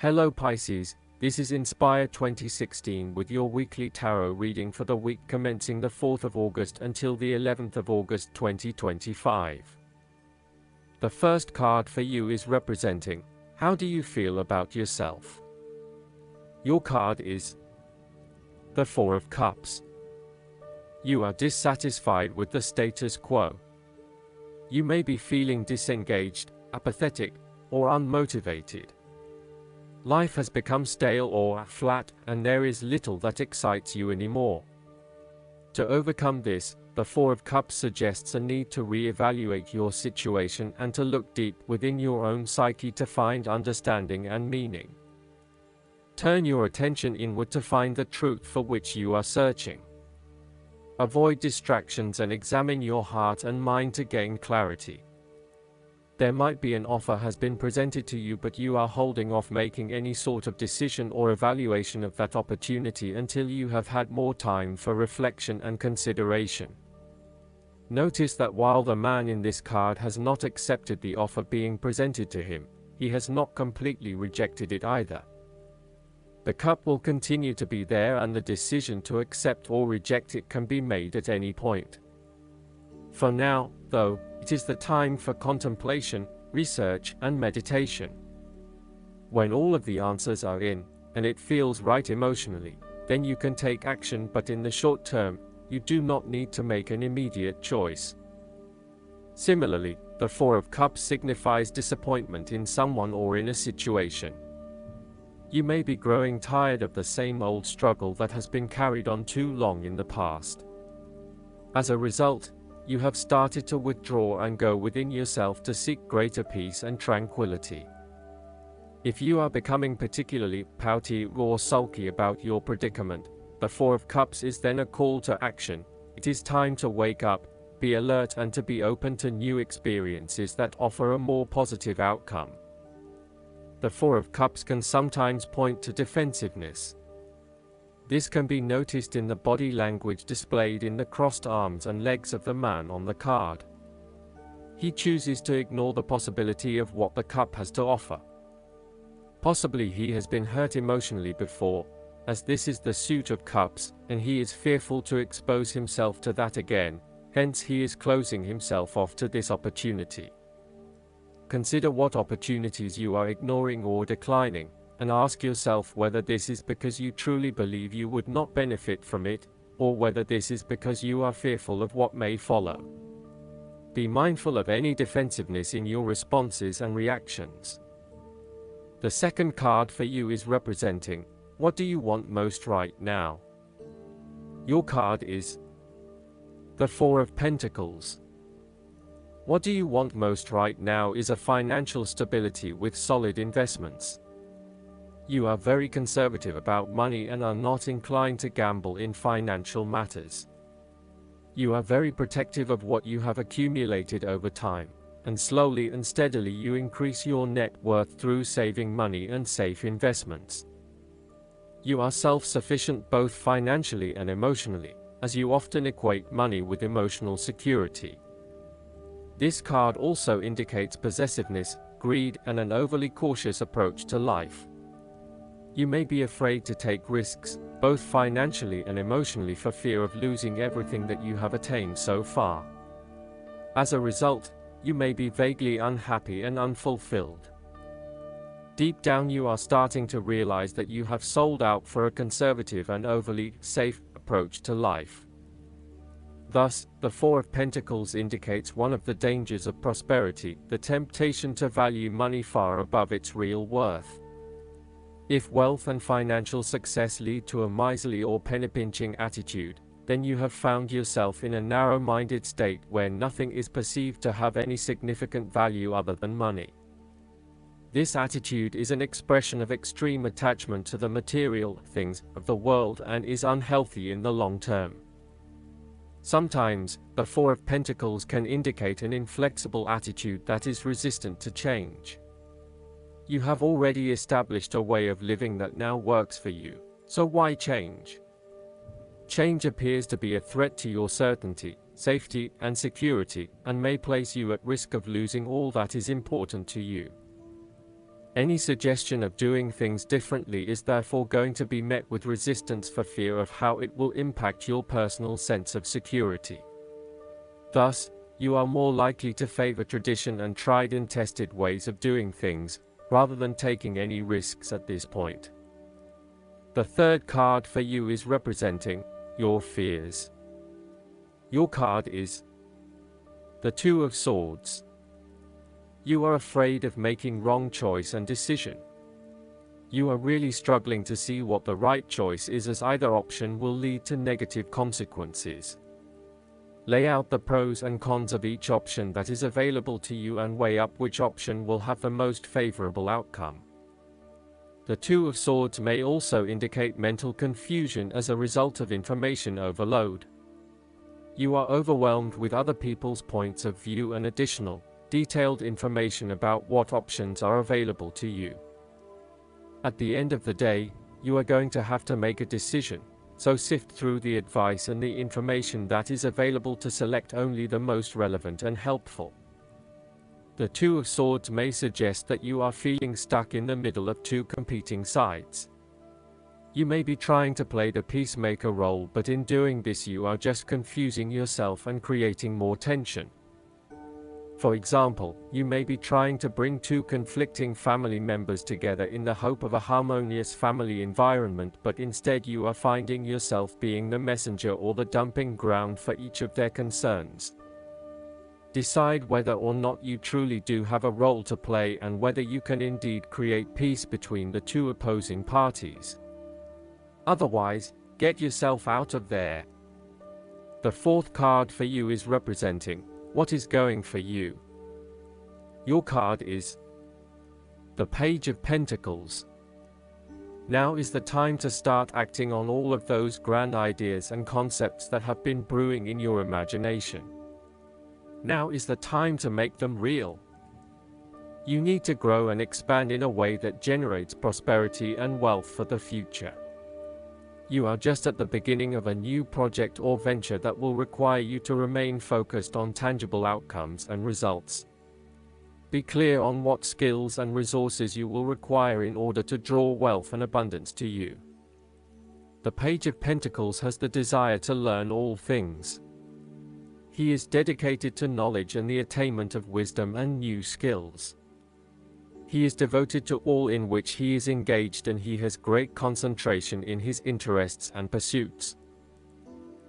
Hello Pisces, this is Inspire 2016 with your weekly tarot reading for the week commencing the 4th of August until the 11th of August 2025. The first card for you is representing, how do you feel about yourself? Your card is the Four of Cups. You are dissatisfied with the status quo. You may be feeling disengaged, apathetic, or unmotivated. Life has become stale or flat, and there is little that excites you anymore. To overcome this, the Four of Cups suggests a need to re-evaluate your situation and to look deep within your own psyche to find understanding and meaning. Turn your attention inward to find the truth for which you are searching. Avoid distractions and examine your heart and mind to gain clarity. There might be an offer has been presented to you, but you are holding off making any sort of decision or evaluation of that opportunity until you have had more time for reflection and consideration. Notice that while the man in this card has not accepted the offer being presented to him, he has not completely rejected it either. The cup will continue to be there, and the decision to accept or reject it can be made at any point. For now, though, it is the time for contemplation, research, and meditation. When all of the answers are in, and it feels right emotionally, then you can take action, but in the short term, you do not need to make an immediate choice. Similarly, the Four of Cups signifies disappointment in someone or in a situation. You may be growing tired of the same old struggle that has been carried on too long in the past. As a result, you have started to withdraw and go within yourself to seek greater peace and tranquility. If you are becoming particularly pouty or sulky about your predicament, the Four of Cups is then a call to action. It is time to wake up, be alert, and to be open to new experiences that offer a more positive outcome. The Four of Cups can sometimes point to defensiveness. This can be noticed in the body language displayed in the crossed arms and legs of the man on the card. He chooses to ignore the possibility of what the cup has to offer. Possibly he has been hurt emotionally before, as this is the Suit of Cups, and he is fearful to expose himself to that again, hence he is closing himself off to this opportunity. Consider what opportunities you are ignoring or declining, and ask yourself whether this is because you truly believe you would not benefit from it, or whether this is because you are fearful of what may follow. Be mindful of any defensiveness in your responses and reactions. The second card for you is representing, what do you want most right now? Your card is the Four of Pentacles. What do you want most right now is a financial stability with solid investments. You are very conservative about money and are not inclined to gamble in financial matters. You are very protective of what you have accumulated over time, and slowly and steadily you increase your net worth through saving money and safe investments. You are self-sufficient both financially and emotionally, as you often equate money with emotional security. This card also indicates possessiveness, greed, and an overly cautious approach to life. You may be afraid to take risks, both financially and emotionally, for fear of losing everything that you have attained so far. As a result, you may be vaguely unhappy and unfulfilled. Deep down you are starting to realize that you have sold out for a conservative and overly safe approach to life. Thus, the Four of Pentacles indicates one of the dangers of prosperity, the temptation to value money far above its real worth. If wealth and financial success lead to a miserly or penny-pinching attitude, then you have found yourself in a narrow-minded state where nothing is perceived to have any significant value other than money. This attitude is an expression of extreme attachment to the material things of the world and is unhealthy in the long term. Sometimes, the Four of Pentacles can indicate an inflexible attitude that is resistant to change. You have already established a way of living that now works for you, so why change? Change appears to be a threat to your certainty, safety, and security, and may place you at risk of losing all that is important to you. Any suggestion of doing things differently is therefore going to be met with resistance for fear of how it will impact your personal sense of security. Thus, you are more likely to favor tradition and tried and tested ways of doing things, rather than taking any risks at this point. The third card for you is representing your fears. Your card is the Two of Swords. You are afraid of making wrong choice and decision. You are really struggling to see what the right choice is, as either option will lead to negative consequences. Lay out the pros and cons of each option that is available to you and weigh up which option will have the most favorable outcome. The Two of Swords may also indicate mental confusion as a result of information overload. You are overwhelmed with other people's points of view and additional, detailed information about what options are available to you. At the end of the day, you are going to have to make a decision, so sift through the advice and the information that is available to select only the most relevant and helpful. The Two of Swords may suggest that you are feeling stuck in the middle of two competing sides. You may be trying to play the peacemaker role, but in doing this you are just confusing yourself and creating more tension. For example, you may be trying to bring two conflicting family members together in the hope of a harmonious family environment, but instead you are finding yourself being the messenger or the dumping ground for each of their concerns. Decide whether or not you truly do have a role to play and whether you can indeed create peace between the two opposing parties. Otherwise, get yourself out of there. The fourth card for you is representing what is going for you. Your card is the Page of Pentacles. Now is the time to start acting on all of those grand ideas and concepts that have been brewing in your imagination. Now is the time to make them real. You need to grow and expand in a way that generates prosperity and wealth for the future. You are just at the beginning of a new project or venture that will require you to remain focused on tangible outcomes and results. Be clear on what skills and resources you will require in order to draw wealth and abundance to you. The Page of Pentacles has the desire to learn all things. He is dedicated to knowledge and the attainment of wisdom and new skills. He is devoted to all in which he is engaged, and he has great concentration in his interests and pursuits.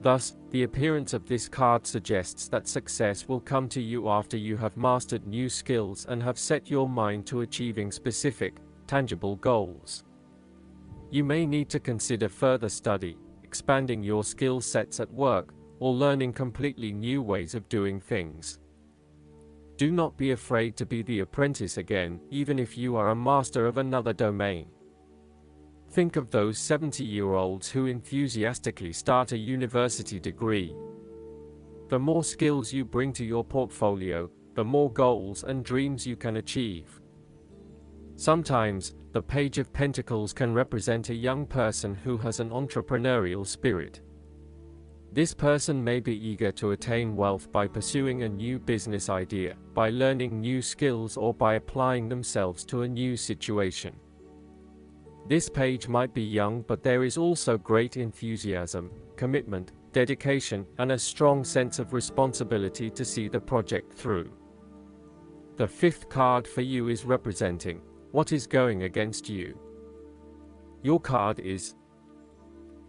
Thus, the appearance of this card suggests that success will come to you after you have mastered new skills and have set your mind to achieving specific, tangible goals. You may need to consider further study, expanding your skill sets at work, or learning completely new ways of doing things. Do not be afraid to be the apprentice again, even if you are a master of another domain. Think of those 70-year-olds who enthusiastically start a university degree. The more skills you bring to your portfolio, the more goals and dreams you can achieve. Sometimes, the Page of Pentacles can represent a young person who has an entrepreneurial spirit. This person may be eager to attain wealth by pursuing a new business idea, by learning new skills, or by applying themselves to a new situation. This page might be young, but there is also great enthusiasm, commitment, dedication, and a strong sense of responsibility to see the project through. The fifth card for you is representing what is going against you. Your card is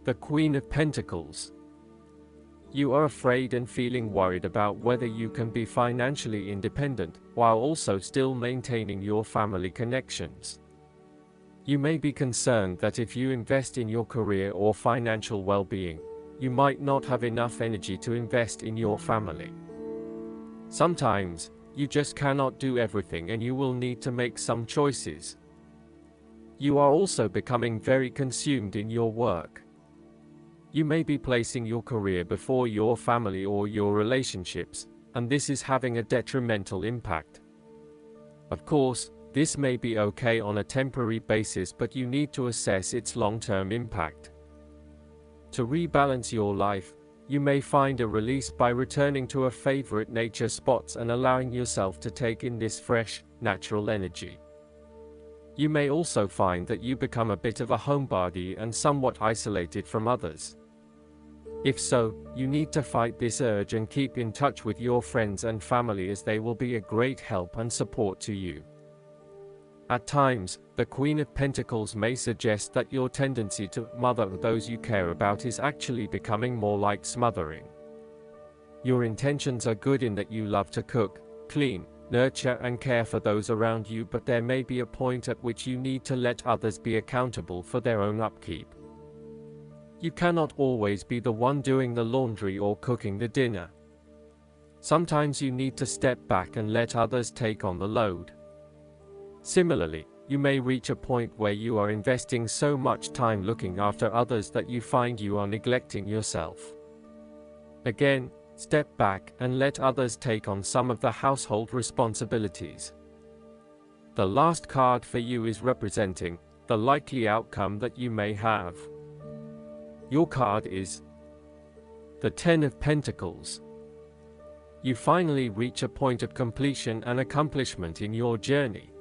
the Queen of Pentacles. You are afraid and feeling worried about whether you can be financially independent, while also still maintaining your family connections. You may be concerned that if you invest in your career or financial well-being, you might not have enough energy to invest in your family. Sometimes, you just cannot do everything and you will need to make some choices. You are also becoming very consumed in your work. You may be placing your career before your family or your relationships, and this is having a detrimental impact. Of course, this may be okay on a temporary basis, but you need to assess its long-term impact. To rebalance your life, you may find a release by returning to a favorite nature spots and allowing yourself to take in this fresh, natural energy. You may also find that you become a bit of a homebody and somewhat isolated from others. If so, you need to fight this urge and keep in touch with your friends and family, as they will be a great help and support to you. At times, the Queen of Pentacles may suggest that your tendency to mother those you care about is actually becoming more like smothering. Your intentions are good in that you love to cook, clean, nurture and care for those around you, but there may be a point at which you need to let others be accountable for their own upkeep. You cannot always be the one doing the laundry or cooking the dinner. Sometimes you need to step back and let others take on the load. Similarly, you may reach a point where you are investing so much time looking after others that you find you are neglecting yourself. Again, step back and let others take on some of the household responsibilities. The last card for you is representing the likely outcome that you may have. Your card is the Ten of Pentacles. You finally reach a point of completion and accomplishment in your journey.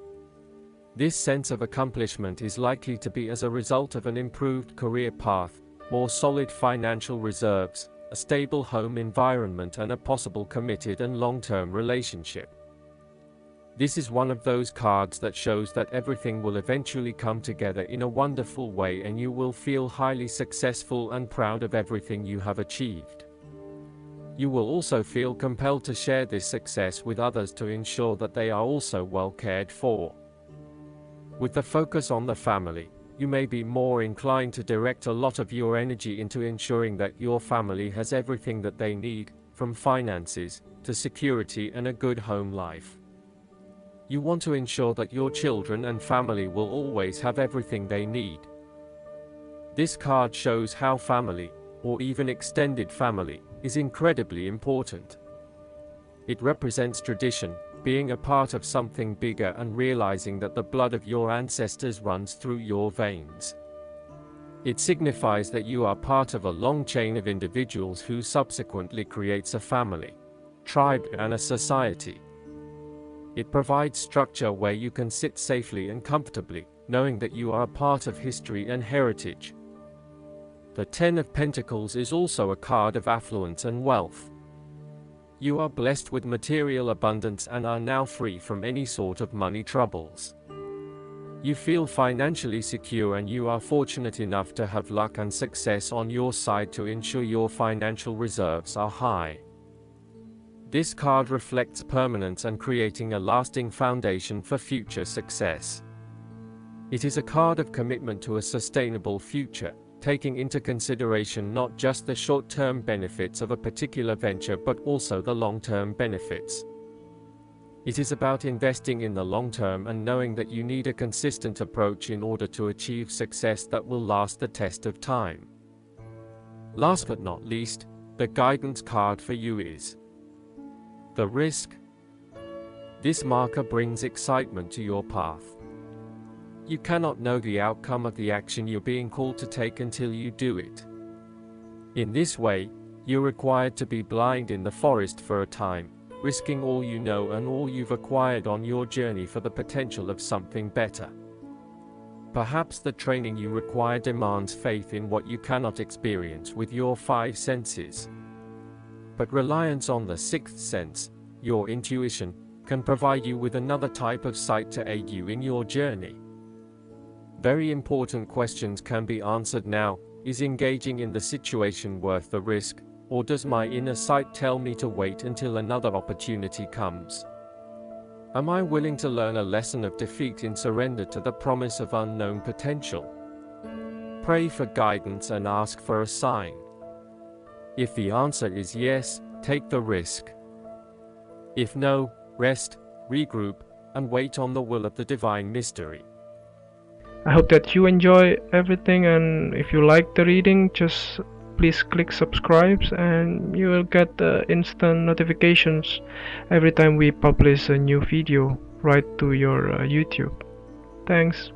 This sense of accomplishment is likely to be as a result of an improved career path, more solid financial reserves, a stable home environment and a possible committed and long-term relationship. This is one of those cards that shows that everything will eventually come together in a wonderful way, and you will feel highly successful and proud of everything you have achieved. You will also feel compelled to share this success with others to ensure that they are also well cared for. With the focus on the family, you may be more inclined to direct a lot of your energy into ensuring that your family has everything that they need, from finances to security and a good home life. You want to ensure that your children and family will always have everything they need. This card shows how family, or even extended family, is incredibly important. It represents tradition, being a part of something bigger and realizing that the blood of your ancestors runs through your veins. It signifies that you are part of a long chain of individuals who subsequently creates a family, tribe and a society. It provides structure where you can sit safely and comfortably, knowing that you are a part of history and heritage. The Ten of Pentacles is also a card of affluence and wealth. You are blessed with material abundance and are now free from any sort of money troubles. You feel financially secure, and you are fortunate enough to have luck and success on your side to ensure your financial reserves are high. This card reflects permanence and creating a lasting foundation for future success. It is a card of commitment to a sustainable future, taking into consideration not just the short-term benefits of a particular venture but also the long-term benefits. It is about investing in the long term and knowing that you need a consistent approach in order to achieve success that will last the test of time. Last but not least, the guidance card for you is the Risk. This marker brings excitement to your path. You cannot know the outcome of the action you're being called to take until you do it. In this way, you're required to be blind in the forest for a time, risking all you know and all you've acquired on your journey for the potential of something better. Perhaps the training you require demands faith in what you cannot experience with your five senses. But reliance on the sixth sense, your intuition, can provide you with another type of sight to aid you in your journey. Very important questions can be answered now. Is engaging in the situation worth the risk, or does my inner sight tell me to wait until another opportunity comes? Am I willing to learn a lesson of defeat in surrender to the promise of unknown potential? Pray for guidance and ask for a sign. If the answer is yes, take the risk. If no, rest, regroup, and wait on the will of the divine mystery. I hope that you enjoy everything, and if you like the reading, just please click subscribe and you will get instant notifications every time we publish a new video right to your YouTube. Thanks.